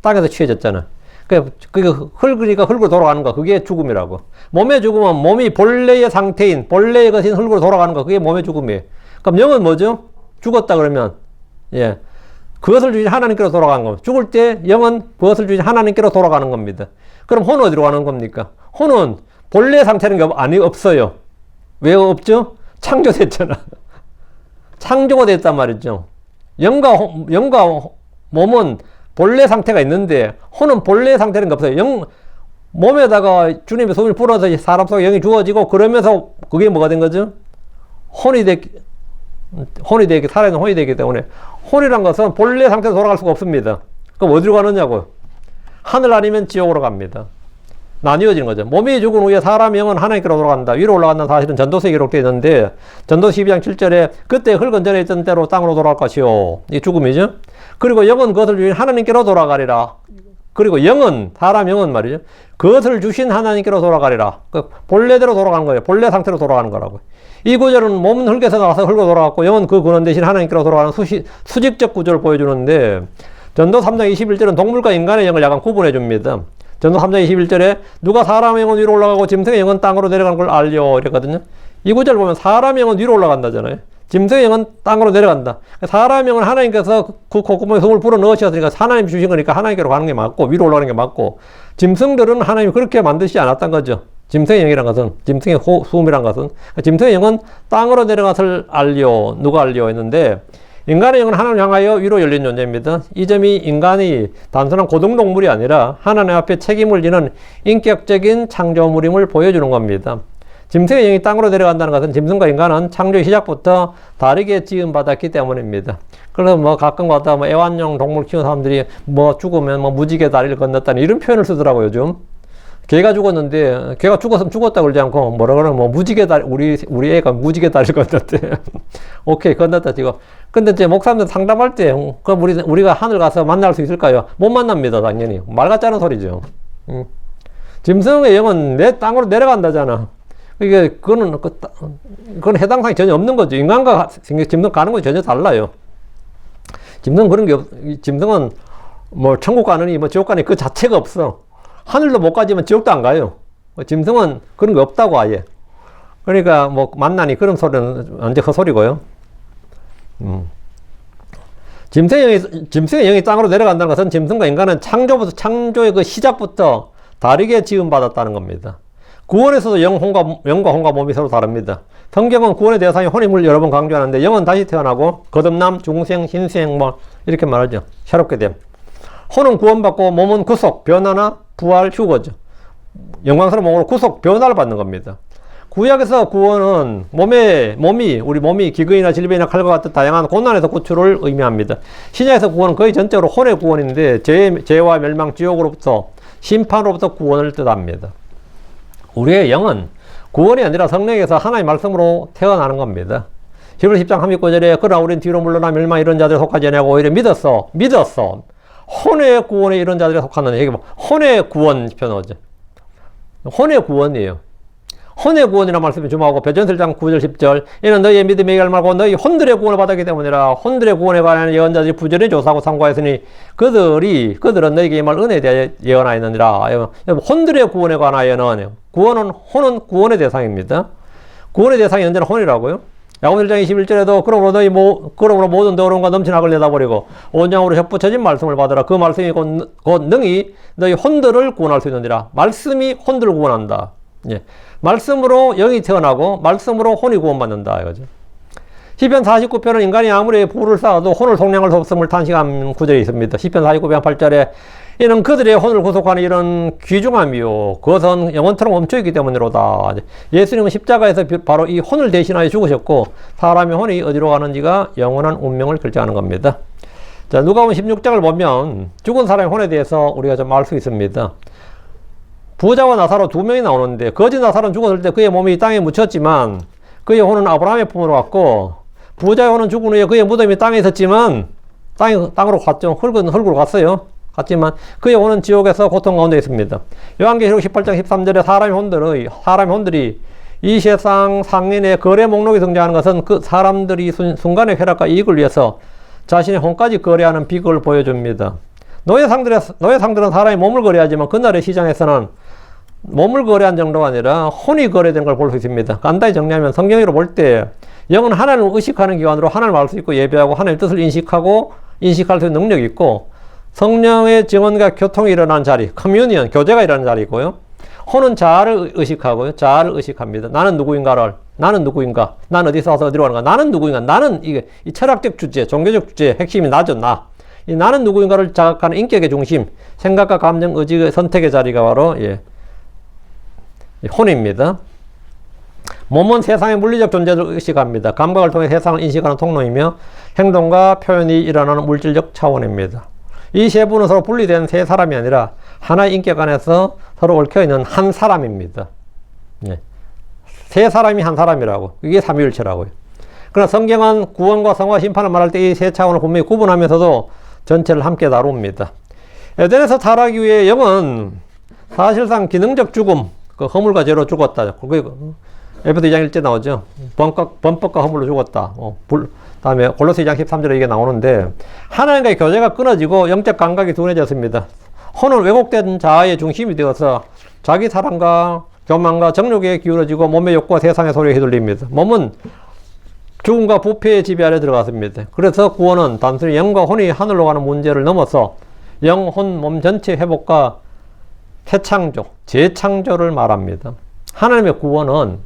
땅에서 취해졌잖아. 그게 흙으니까 흙으로 돌아가는 거. 그게 죽음이라고. 몸의 죽음은 몸이 본래의 상태인, 본래의 것인 흙으로 돌아가는 거. 그게 몸의 죽음이에요. 그럼 영은 뭐죠? 죽었다 그러면, 예. 그것을 주신 하나님께로 돌아가는 겁니다. 죽을 때 영은 그것을 주신 하나님께로 돌아가는 겁니다. 그럼 혼은 어디로 가는 겁니까? 혼은 본래 상태는 없어요. 왜 없죠? 창조됐잖아. 창조가 됐단 말이죠. 영과 몸은 본래 상태가 있는데 혼은 본래 상태는 없어요. 몸에다가 주님의 손을 불어서 사람 속에 영이 주어지고 그러면서 그게 뭐가 된 거죠? 혼이 살아있는 혼이 되기 때문에 혼이란 것은 본래 상태로 돌아갈 수가 없습니다. 그럼 어디로 가느냐고요? 하늘 아니면 지옥으로 갑니다. 나뉘어지는 거죠. 몸이 죽은 후에 사람의 영은 하나님께로 돌아간다. 위로 올라간다는 사실은 전도서에 기록되어 있는데 전도서 12장 7절에 그때 흙은 전에 있던 대로 땅으로 돌아갈 것이요. 이게 죽음이죠. 그리고 영은 그것을 주신 하나님께로 돌아가리라. 그리고 사람 영은 말이죠. 그것을 주신 하나님께로 돌아가리라. 본래대로 돌아가는 거예요. 본래 상태로 돌아가는 거라고. 이 구절은 몸은 흙에서 나와서 흙으로 돌아갔고 영은 그 근원 대신 하나님께로 돌아가는 수직적 구조를 보여주는데 전도 3장 21절은 동물과 인간의 영을 약간 구분해 줍니다. 전도 3장 21절에 누가 사람의 영은 위로 올라가고 짐승의 영은 땅으로 내려가는 걸 알려 이랬거든요. 이 구절 보면 사람의 영은 위로 올라간다잖아요. 짐승의 영은 땅으로 내려간다. 사람의 영은 하나님께서 그 콧구멍에 숨을 불어 넣으셨으니까 하나님 주신 거니까 하나님께로 가는 게 맞고 위로 올라가는 게 맞고 짐승들은 하나님이 그렇게 만드시지 않았던 거죠. 짐승의 영이란 것은 짐승의 숨이란 것은 짐승의 영은 땅으로 내려가서 누가 알려 했는데 인간의 영은 하나님을 향하여 위로 열린 존재입니다. 이 점이 인간이 단순한 고등동물이 아니라 하나님 앞에 책임을 지는 인격적인 창조물임을 보여주는 겁니다. 짐승의 영이 땅으로 내려간다는 것은 짐승과 인간은 창조의 시작부터 다르게 지음받았기 때문입니다. 그래서 가끔 가다 애완용 동물 키우는 사람들이 죽으면 무지개 다리를 건넜다는 이런 표현을 쓰더라고요, 요즘. 개가 죽었는데, 개가 죽었으면 죽었다 그러지 않고, 뭐라 그러면 무지개 다리, 우리 애가 무지개 다리를 건넜대. 오케이, 건넜다, 지금. 근데 이제 목사님들 상담할 때, 그럼 우리가 하늘 가서 만날 수 있을까요? 못 만납니다, 당연히. 말 같지 않은 소리죠. 짐승의 영은 내 땅으로 내려간다잖아. 그거는 해당사항이 전혀 없는 거죠. 인간과 짐승 가는 건 전혀 달라요. 짐승은 그런 게 짐승은 천국 가느니 지옥 가느니 그 자체가 없어. 하늘도 못 가지만 지옥도 안 가요. 짐승은 그런 게 없다고 아예. 그러니까 만나니 그런 소리는 완전 헛소리고요. 짐승의 영이 땅으로 내려간다는 것은 짐승과 인간은 창조의 그 시작부터 다르게 지음받았다는 겁니다. 구원에서도 영과 혼과 몸이 서로 다릅니다. 성경은 구원의 대상이 혼임을 여러 번 강조하는데 영은 다시 태어나고 거듭남, 중생, 신생 이렇게 말하죠. 새롭게 됨. 혼은 구원받고 몸은 구속, 변화나 부활, 휴거죠. 영광스러운 몸으로 구속, 변화를 받는 겁니다. 구약에서 구원은 우리 몸이 기근이나 질병이나 칼과 같은 다양한 고난에서 구출을 의미합니다. 신약에서 구원은 거의 전적으로 혼의 구원인데 죄와 멸망, 지옥으로부터 심판으로부터 구원을 뜻합니다. 우리의 영은 구원이 아니라 성령에서 하나님의 말씀으로 태어나는 겁니다. 히브리서 10장 39절에 그러나 우린 뒤로 물러나 멸망 이런 자들에 속하지 아니하고 오히려 믿었어. 혼의 구원에 이런 자들에 속하는 여기 혼의 구원 표현하죠. 혼의 구원이에요. 혼의 구원이라는 말씀이 주목하고 베드로전서 1장 9절 10절 이는 너희의 믿음에 의할 말고 너희 혼들의 구원을 받았기 때문이라. 혼들의 구원에 관한 예언자들이 부지런히 조사하고 삼가했으니 그들은 너희에게 임할 은혜에 대하여 예언하였느니라. 혼들의 구원에 관하여는 혼은 구원의 대상입니다. 구원의 대상이 언제나 혼이라고요. 야고보서 1장 21절에도 그러므로 모든 더러움과 넘친 악을 내다버리고 온전함으로 협부쳐진 말씀을 받으라. 그 말씀이 곧 능히 너희 혼들을 구원할 수 있느니라. 말씀이 혼들을 구원한다. 예. 말씀으로 영이 태어나고 말씀으로 혼이 구원받는다 이거죠. 시편 49편은 인간이 아무리 부를 쌓아도 혼을 속량할 수 없음을 탄식한 구절이 있습니다. 시편 49편 8절에 이는 그들의 혼을 구속하는 이런 귀중함이요 그것은 영원토록 멈춰있기 때문이로다. 예수님은 십자가에서 바로 이 혼을 대신하여 죽으셨고 사람의 혼이 어디로 가는지가 영원한 운명을 결정하는 겁니다. 자, 누가복음 16장을 보면 죽은 사람의 혼에 대해서 우리가 좀 알 수 있습니다. 부자와 나사로 두 명이 나오는데 거지 나사로는 죽었을 때 그의 몸이 땅에 묻혔지만 그의 혼은 아브라함의 품으로 갔고 부자의 혼은 죽은 후에 그의 무덤이 땅에 있었지만 땅으로 갔죠. 흙으로 갔어요. 갔지만 그의 혼은 지옥에서 고통 가운데 있습니다. 요한계시록 18장 13절에 사람의 혼들이 이 세상 상인의 거래 목록에 등장하는 것은 그 사람들이 순간의 쾌락과 이익을 위해서 자신의 혼까지 거래하는 비극을 보여줍니다. 노예상들은 사람이 몸을 거래하지만 그날의 시장에서는 몸을 거래한 정도가 아니라 혼이 거래된 걸 볼 수 있습니다. 간단히 정리하면 성경으로 볼 때 영은 하나님을 의식하는 기관으로 하나님을 알 수 있고 예배하고 하나님의 뜻을 인식할 수 있는 능력이 있고, 성령의 증언과 교통이 일어나는 자리, 커뮤니언, 교제가 일어나는 자리고요. 혼은 자아를 의식하고요. 자아를 의식합니다. 나는 누구인가? 나는 어디서 와서 어디로 가는가? 나는 누구인가? 나는 이게 이 철학적 주제, 종교적 주제 핵심이 나죠, 나. 이 나는 누구인가를 자각하는 인격의 중심, 생각과 감정, 의지의 선택의 자리가 바로 혼입니다. 몸은 세상의 물리적 존재를 의식합니다. 감각을 통해 세상을 인식하는 통로이며 행동과 표현이 일어나는 물질적 차원입니다. 이 세 분은 서로 분리된 세 사람이 아니라 하나의 인격 안에서 서로 얽혀있는 한 사람입니다. 세 사람이 한 사람이라고. 이게 삼위일체라고요. 그러나 성경은 구원과 성화, 심판을 말할 때 이 세 차원을 분명히 구분하면서도 전체를 함께 다룹니다. 에덴에서 타락이 후에 영은 사실상 기능적 죽음, 그 허물과 죄로 죽었다. 에베소 2장 1절 나오죠. 범법과 허물로 죽었다. 다음에 골로새 2장 13절에 이게 나오는데, 하나님과의 교제가 끊어지고 영적 감각이 둔해졌습니다. 혼은 왜곡된 자아의 중심이 되어서 자기 사랑과 교만과 정욕에 기울어지고 몸의 욕구와 세상의 소리에 휘둘립니다. 몸은 죽음과 부패의 지배 아래 들어갔습니다. 그래서 구원은 단순히 영과 혼이 하늘로 가는 문제를 넘어서 영, 혼, 몸 전체 회복과 새창조, 재창조를 말합니다. 하나님의 구원은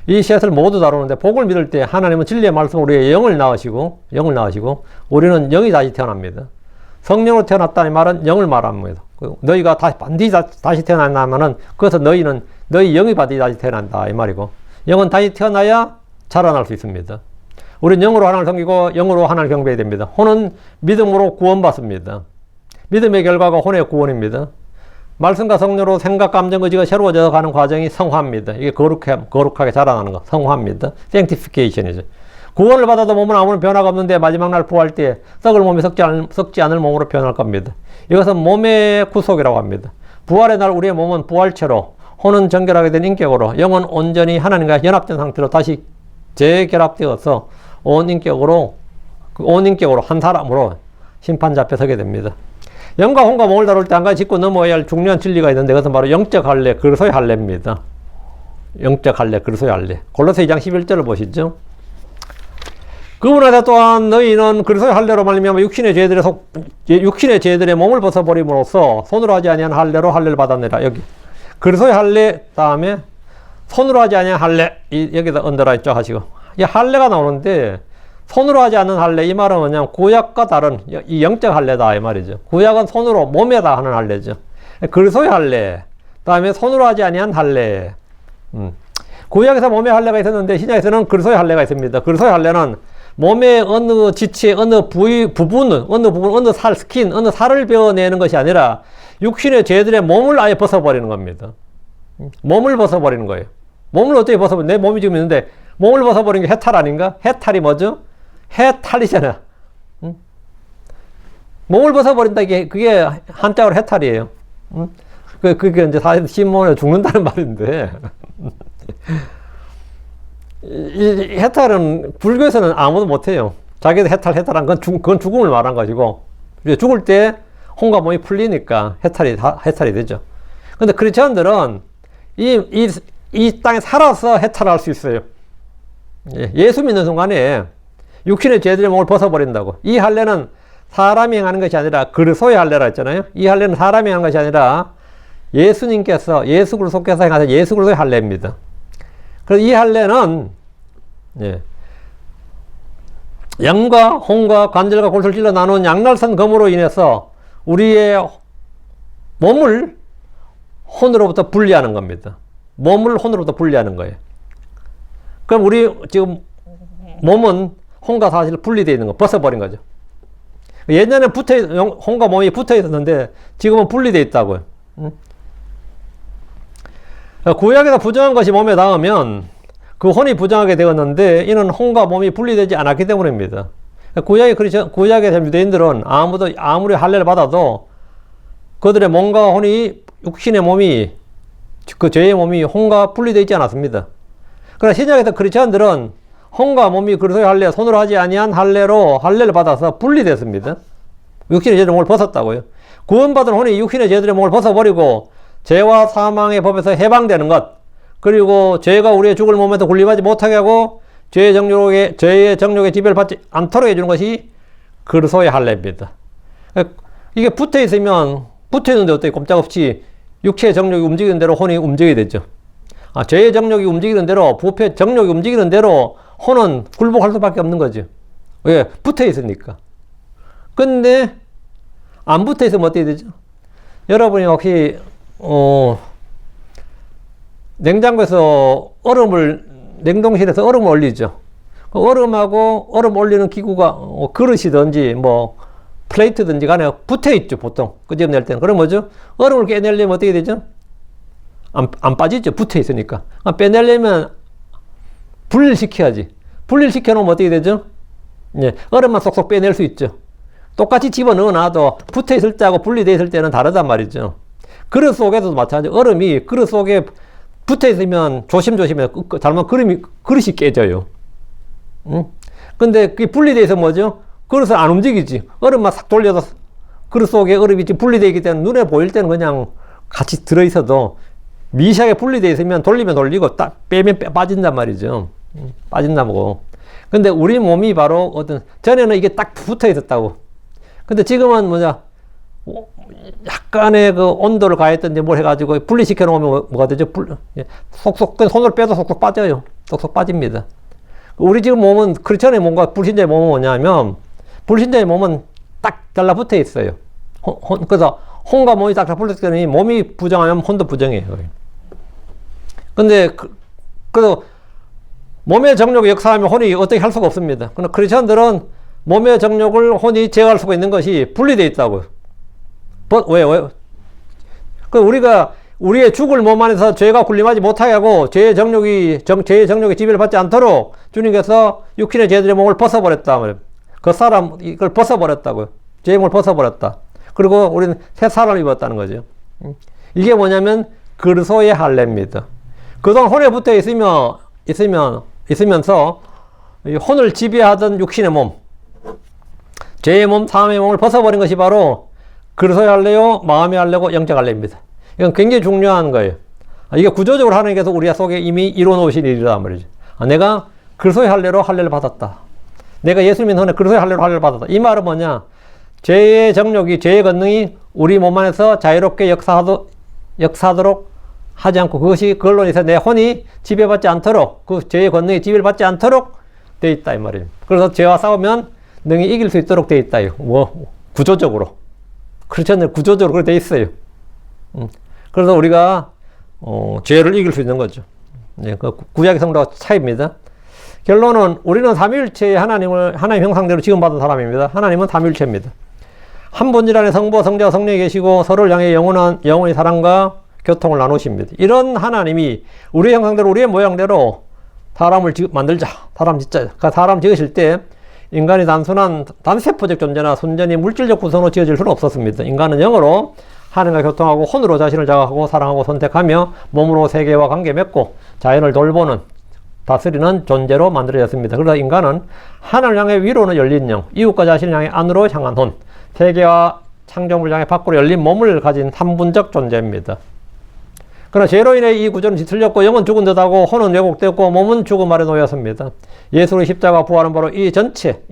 이 셋을 모두 다루는데, 복을 믿을 때 하나님은 진리의 말씀으로 우리의 영을 낳으시고 우리는 영이 다시 태어납니다. 성령으로 태어났다는 말은 영을 말합니다. 너희가 반드시 다시 태어난다면은 그것은 너희 영이 반드시 다시 태어난다 이 말이고, 영은 다시 태어나야 자라날 수 있습니다. 우리는 영으로 하나님을 섬기고 영으로 하나님을 경배해야 됩니다. 혼은 믿음으로 구원받습니다. 믿음의 결과가 혼의 구원입니다. 말씀과 성령으로 생각, 감정, 의지가 새로워져 가는 과정이 성화입니다. 이게 거룩하게 자라나는 거, 성화입니다. sanctification이죠. 구원을 받아도 몸은 아무런 변화가 없는데 마지막 날 부활 때 썩을 몸이 썩지 않을 몸으로 변할 겁니다. 이것은 몸의 구속이라고 합니다. 부활의 날 우리의 몸은 부활체로, 혼은 정결하게 된 인격으로, 영은 온전히 하나님과 연합된 상태로 다시 재결합되어서 온 인격으로 한 사람으로 심판자 앞에 서게 됩니다. 영과 혼과 몸을 다룰 때 한 가지 짚고 넘어야 할 중요한 진리가 있는데, 그것은 바로 영적 할례, 그리스도의 할례입니다. 영적 할례, 그리스도의 할례. 골로새 2장 11절을 보시죠. 그분에서 또한 너희는 그리스도의 할례로 말미암아 육신의 죄들의 몸을 벗어버림으로써 손으로 하지 아니한 할례로 할례를 받았느라. 여기 그리스도의 할례 다음에 손으로 하지 아니한 할례, 여기다 언더라인 쫙 하시고, 이 할례가 나오는데 손으로 하지 않는 할례, 이 말은 뭐냐면 구약과 다른 이 영적 할례다 이 말이죠. 구약은 손으로 몸에다 하는 할례죠. 그리스도의 할례, 다음에 손으로 하지 아니한 할례. 구약에서 몸의 할례가 있었는데 신약에서는 그리스도의 할례가 있습니다. 그리스도의 할례는 몸의 어느 지체, 어느 부분, 어느 살, 스킨, 어느 살을 베어내는 것이 아니라 육신의 죄들의 몸을 아예 벗어버리는 겁니다. 몸을 벗어버리는 거예요. 몸을 어떻게 벗어버리는, 내 몸이 지금 있는데 몸을 벗어버리는 게 해탈 아닌가? 해탈이 뭐죠? 해탈이잖아. 몸을 벗어버린다, 그게 한자어로 해탈이에요. 그게 이제 사실 신문에 죽는다는 말인데. 이 해탈은 불교에서는 아무도 못해요. 자기도 해탈한 그건 죽음을 말한 것이고, 죽을 때 혼과 몸이 풀리니까 해탈이 되죠. 근데 크리스천들은 이 땅에 살아서 해탈할 수 있어요. 예수 믿는 순간에 육신의 죄들의 몸을 벗어버린다고. 이 할례는 사람이 행하는 것이 아니라, 그리스도의 할례라 했잖아요. 이 할례는 사람이 하는 것이 아니라 예수님께서, 예수 그리스도께서 행하신 예수 그리스도의 할례입니다. 그래서 이 할례는 영과 혼과 관절과 골수를 찔러 나눈 양날선 검으로 인해서 우리의 몸을 혼으로부터 분리하는 겁니다. 몸을 혼으로부터 분리하는 거예요. 그럼 우리 지금 몸은 혼과 사실 분리되어 있는 거, 벗어버린 거죠. 예전에 혼과 몸이 붙어 있었는데 지금은 분리되어 있다고요. 구약에서 부정한 것이 몸에 닿으면 그 혼이 부정하게 되었는데, 이는 혼과 몸이 분리되지 않았기 때문입니다. 구약의 유대인들은 아무리 할례를 받아도 그들의 몸과 혼이, 육신의 몸이, 그 죄의 몸이 혼과 분리되어 있지 않았습니다. 그러나 신약에서 크리스천들은 혼과 몸이 그리스도의 할례, 손으로 하지 아니한 할례로 할례를 받아서 분리됐습니다. 육신의 죄들의 몸을 벗었다고요. 구원받은 혼이 육신의 죄들의 몸을 벗어버리고 죄와 사망의 법에서 해방되는 것, 그리고 죄가 우리의 죽을 몸에서 군림하지 못하게 하고 죄의 정욕의 지배를 받지 않도록 해주는 것이 그리스도의 할례입니다. 이게 붙어 있는데 어떻게 꼼짝없이 육체의 정욕이 움직이는 대로 혼이 움직이게 되죠. 죄의 정욕이 움직이는 대로, 부패의 정욕이 움직이는 대로 혼은 굴복할 수밖에 없는 거죠. 왜? 붙어 있으니까. 근데 안 붙어 있으면 어떻게 되죠? 여러분이 혹시 냉장고에서 냉동실에서 얼음을 올리죠. 그 얼음하고 얼음 올리는 기구가 그릇이든지 뭐 플레이트든지 간에 붙어 있죠, 보통. 끄집어낼 때는. 그럼 뭐죠? 얼음을 깨내려면 어떻게 되죠? 안 빠지죠, 붙어 있으니까. 빼내려면 분리시켜야지. 분리시켜 놓으면 어떻게 되죠? 예, 얼음만 쏙쏙 빼낼 수 있죠. 똑같이 집어넣어 놔도 붙어 있을 때하고 분리되어 있을 때는 다르단 말이죠. 그릇 속에서도 마찬가지로 얼음이 그릇 속에 붙어 있으면 조심조심해서 잘못 그릇이 깨져요. 응? 근데 그게 분리되어 있으면 뭐죠? 그릇을 안 움직이지. 얼음만 싹 돌려서 그릇 속에 얼음이 분리되어 있기 때문에 눈에 보일 때는 그냥 같이 들어있어도 미세하게 분리되어 있으면 돌리면 돌리고 딱 빼면 빠진단 말이죠. 빠진다고. 근데 우리 몸이 바로 전에는 이게 딱 붙어 있었다고. 근데 지금은 약간의 그 온도를 가했던지 뭘 해가지고 분리시켜 놓으면 뭐가 되죠? 속속, 손으로 빼도 속속 빠져요. 속속 빠집니다. 우리 지금 몸은 크리스천의 몸과 불신자의 몸은 뭐냐면, 불신자의 몸은 딱 달라붙어 있어요. 그래서 혼과 몸이 딱 달라붙어 있으니 몸이 부정하면 혼도 부정해요. 근데 그래서 몸의 정욕이 역사하면 혼이 어떻게 할 수가 없습니다. 그러나 크리스천들은 몸의 정욕을 혼이 제어할 수가 있는 것이 분리되어 있다고요. 왜? 우리의 죽을 몸 안에서 죄가 군림하지 못하게 하고 죄의 정욕이 지배를 받지 않도록 주님께서 육신의 죄들의 몸을 벗어버렸다 말이에요. 이걸 벗어버렸다고요. 죄의 몸을 벗어버렸다. 그리고 우리는 새 사람을 입었다는 거죠. 이게 뭐냐면 그리스도의 할례입니다. 그동안 혼에 붙어 있으면서 혼을 지배하던 육신의 몸, 죄의 몸, 사함의 몸을 벗어버린 것이 바로 그리스도의 할례요, 마음의 할례고 영적 할례입니다. 이건 굉장히 중요한 거예요. 이게 구조적으로 하나님께서 우리 속에 이미 이루어 놓으신 일이란 말이죠. 내가 그리스도의 할례로 할례를 받았다. 내가 예수 믿는 혼에 그리스도의 할례로 할례를 받았다. 이 말은 뭐냐? 죄의 정욕이, 죄의 권능이 우리 몸 안에서 자유롭게 역사하도록 하지 않고 그걸로 인해서 내 혼이 지배받지 않도록, 그 죄의 권능이 지배를 받지 않도록 되어 있다 이 말이에요. 그래서 죄와 싸우면 능히 이길 수 있도록 되어 있다. 구조적으로. 크리스천들 구조적으로 그렇게 되어 있어요. 그래서 우리가 죄를 이길 수 있는 거죠. 네, 그 구약의 성도와 차이입니다. 결론은 우리는 삼위일체의 하나님 형상대로 지음받은 사람입니다. 하나님은 삼위일체입니다. 한 본질 안에 성부, 성자와 성령이 계시고 서로를 향해 영원히 사랑과 교통을 나누십니다. 이런 하나님이 우리 형상대로, 우리의 모양대로 사람을 만들자, 사람 짓자. 사람 지으실 때 인간이 단순한 단세포적 존재나 순전히 물질적 구성으로 지어질 수는 없었습니다. 인간은 영으로 하나님과 교통하고 혼으로 자신을 자각하고 사랑하고 선택하며 몸으로 세계와 관계 맺고 자연을 돌보는, 다스리는 존재로 만들어졌습니다. 그래서 인간은 하나님을 향해 위로는 열린 영, 이웃과 자신을 향해 안으로 향한 혼, 세계와 창조물을 향해 밖으로 열린 몸을 가진 삼분적 존재입니다. 그러나 죄로 인해 이 구조는 뒤틀렸고 영은 죽은 듯하고 혼은 왜곡되었고 몸은 죽음 아래 놓였습니다. 예수의 십자가 부활은 바로 이 전체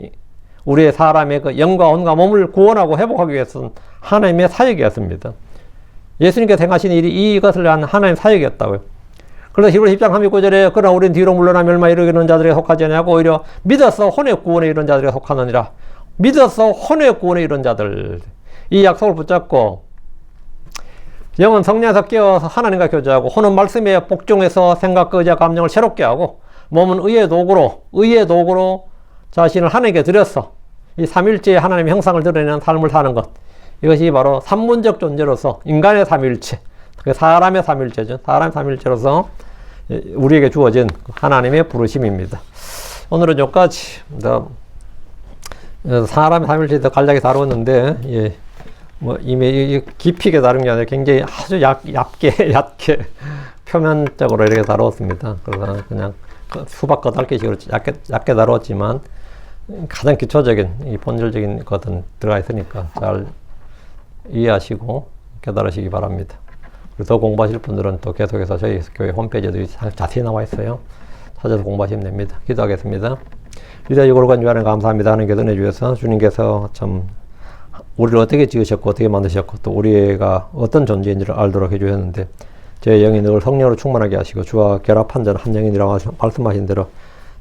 우리의 사람의 그 영과 혼과 몸을 구원하고 회복하기 위해서는 하나님의 사역이었습니다. 예수님께서 행하신 일이 이것을 위한 하나님의 사역이었다고요. 그래서 히브리 10장 39절에 그러나 우리는 뒤로 물러나 멸망에 이르는 자들에게 속하지 아니하고 오히려 믿어서 혼의 구원에 이른 자들에게 속하느니라. 믿어서 혼의 구원에 이른 자들, 이 약속을 붙잡고 영은 성령에서 깨어서 하나님과 교제하고 혼은 말씀에 복종해서 생각과 의지와 감정을 새롭게 하고 몸은 의의 도구로 자신을 하나님께 드려서 이 삼일체의 하나님의 형상을 드러내는 삶을 사는 것, 이것이 바로 삼문적 존재로서 인간의 삼일체, 사람의 삼일체죠. 사람의 삼일체로서 우리에게 주어진 하나님의 부르심입니다. 오늘은 여기까지 사람의 삼일체에 더 간략히 다루었는데, 이미 깊이 있게 다룬 게 아니라 굉장히 아주 얕게 표면적으로 이렇게 다루었습니다. 그래서 그냥 수박 거달기식으로 얇게 다루었지만 가장 기초적인 이 본질적인 것은 들어가 있으니까 잘 이해하시고 깨달으시기 바랍니다. 그리고 더 공부하실 분들은 또 계속해서 저희 교회 홈페이지에도 자세히 나와 있어요. 찾아서 공부하시면 됩니다. 기도하겠습니다. 위대하고 거룩한 주하나님 감사합니다. 하나님께서 은혜 주셔서 주님께서 참 우리를 어떻게 지으셨고 어떻게 만드셨고 또 우리가 어떤 존재인지를 알도록 해주셨는데 제 영이 늘 성령으로 충만하게 하시고 주와 결합한 자는 한 영이라고 말씀하신 대로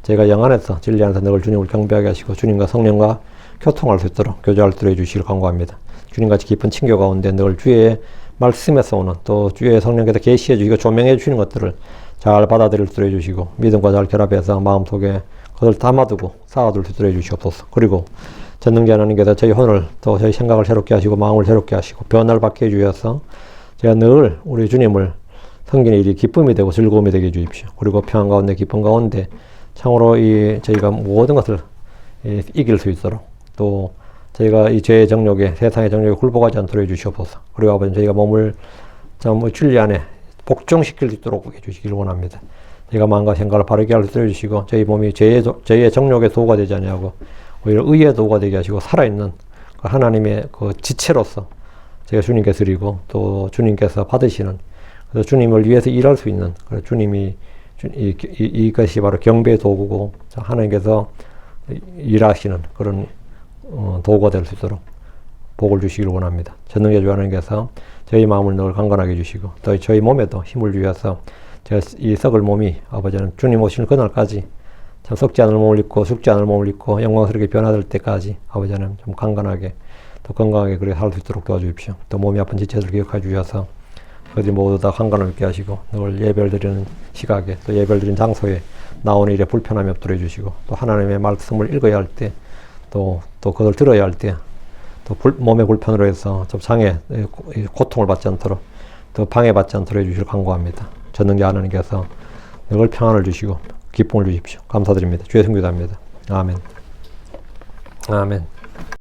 제가 영 안에서 진리 안에서 늘 주님을 경배하게 하시고 주님과 성령과 교통할 수 있도록 교제할 수 있도록 해주시길 간구합니다. 주님같이 깊은 친교 가운데 늘 주의 말씀에서 오는 또 주의 성령께서 계시해 주시고 조명해 주시는 것들을 잘 받아들일 수 있도록 해주시고 믿음과 잘 결합해서 마음속에 그것을 담아두고 쌓아둘 수 있도록 해주시옵소서. 그리고 전능자 하나님께서 저희 혼을 또 저희 생각을 새롭게 하시고 마음을 새롭게 하시고 변화를 받게 해주셔서 제가 늘 우리 주님을 섬기는 일이 기쁨이 되고 즐거움이 되게 해주십시오. 그리고 평안 가운데 기쁨 가운데 참으로 저희가 모든 것을 이길 수 있도록 또 저희가 이 죄의 정욕에 세상의 정욕에 굴복하지 않도록 해주시옵소서. 그리고 아버지 저희가 몸을 참 진리 안에 복종시킬 수 있도록 해주시길 원합니다. 저희가 마음과 생각을 바르게 할 수 있도록 해주시고 저희 몸이 죄의 정욕의 도구가 되지 아니하고 오히려 의의 도구가 되게 하시고 살아있는 그 하나님의 그 지체로서 제가 주님께 드리고 또 주님께서 받으시는 그래서 주님을 위해서 일할 수 있는 주님이 이것이 바로 경배의 도구고 하나님께서 일하시는 그런 도구가 될 수 있도록 복을 주시기를 원합니다. 전능자 주 하나님께서 저희 마음을 늘 강건하게 해주시고 또 저희 몸에도 힘을 주셔서 제가 이 썩을 몸이 아버지는 주님 오시는 그날까지 참 썩지 않을 몸을 입고 죽지 않을 몸을 입고 영광스럽게 변화될 때까지 아버지는 좀 강건하게 또 건강하게 그렇게 살 수 있도록 도와주십시오. 또 몸이 아픈 지체들 기억해 주셔서 어디 모두 다 강건을 있게 하시고 늘 예배를 드리는 시각에 또 예배를 드리는 장소에 나오는 일에 불편함이 없도록 해주시고 또 하나님의 말씀을 읽어야 할 때 또 그걸 들어야 할 때 또 몸의 불편으로 해서 좀 장애 고통을 받지 않도록 또 방해받지 않도록 해주시길 간구합니다. 전능자 하나님께서 늘 평안을 주시고 기쁨을 주십시오. 감사드립니다. 주의 성교답니다. 아멘. 아멘.